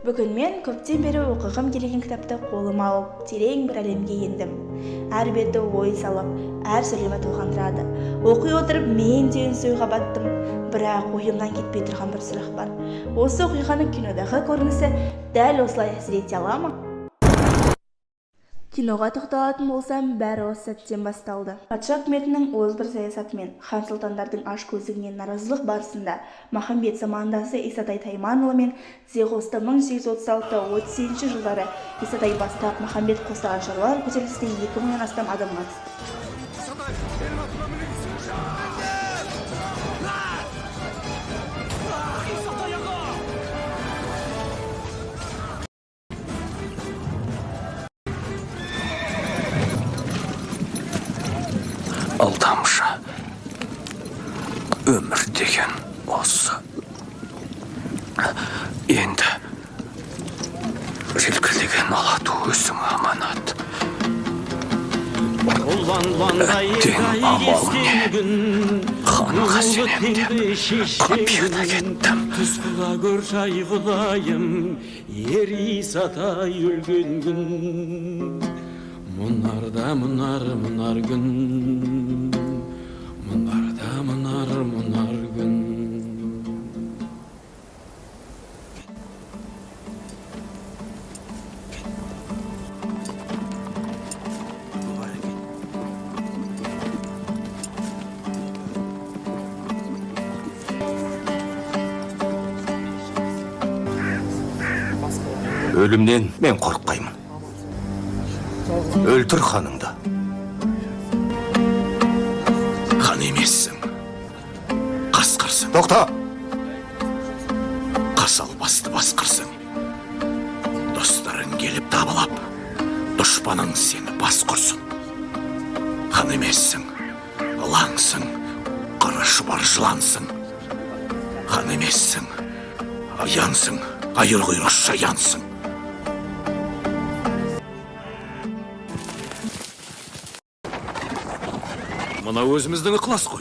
Бүгін мен көптен бері оқығым келген кітапты қолыма алып, терең бір әлемге ендім. Әр беті ой салып, әр сөйлемі толғандырады. Оқи отырып мен де үнсіз ойға баттым. Бірақ ойымнан кетпей тұрған бір сұрақ бар. Осы оқиғаның кинодағы көрінісі дәл осылай әсер ете ала ма? Киноға тоқталатын болсам, бәрі осы сәттен басталды. Патша үкіметінің озбыр саясатымен, хан сұлтандардың ашкөздігінен наразылық барысында Махамбет замандасы Исатай Тайманұлы мен Зеғосты 1836-38 жылдары Исатай бастап Махамбет қостаған шаруалар көтерілісіне 2000-нан астам адам қатысты. Алдамшы, өмір деген осы. Енді желкілдеген алату өзің аманат. Әттең амал не? Ханға сенем деп қапияда кеттім. Тұсқыла көр жайғылайым, ер Исатай өлген күн. Мұнарда мұнар күн, мұнарда мұнар күн. Өлімнен мен қорықпаймын. Өлтір ханыңды. Хан емессің. Қасқырсың. Тоқта! Қасал басты басқырсың. Достарың келіп табылап, дұшпаның сені бас құрсын. Хан емессің. Лаңсың. Қара шұбар жылансың. Хан емессің. Аяңсың. Айыр құйрық шаянсың. Мына өзіміздің ықылас қой.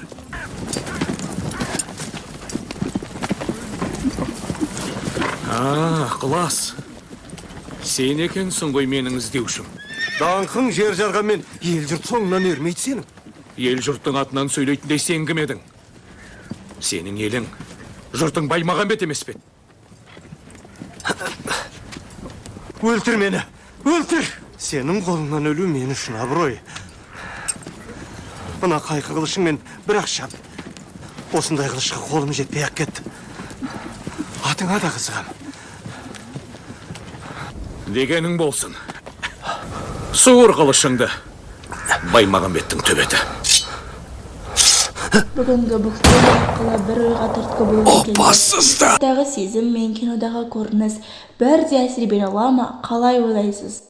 Ықылас. Сен екенсің ғой менің іздеушім. Даңқың жер жарғанмен ел жұрт соңынан ермейді сенің. Ел жұрттың атынан сөйлейтіндей сен кім едің? Сенің елің жұртың Баймағамбет емес пе? Өлтір мені, өлтір! Сенің қолыңнан өлу мен үшін абырой. Мына қайқы қылышыңмен бір-ақ шап. Осындай қылышқа қолым жетпей ақ кетті. Атыңа да қызығам. Дегенің болсын. Суыр қылышыңды Баймағамбеттің төбеті. Бүгінгі бұқтың арқылы бір ойға түрткі болып келді. Опасызды! Кинодағы сезім мен кинодағы көрініс бірдей әсер бере ала ма? Қалай ойлайсыз?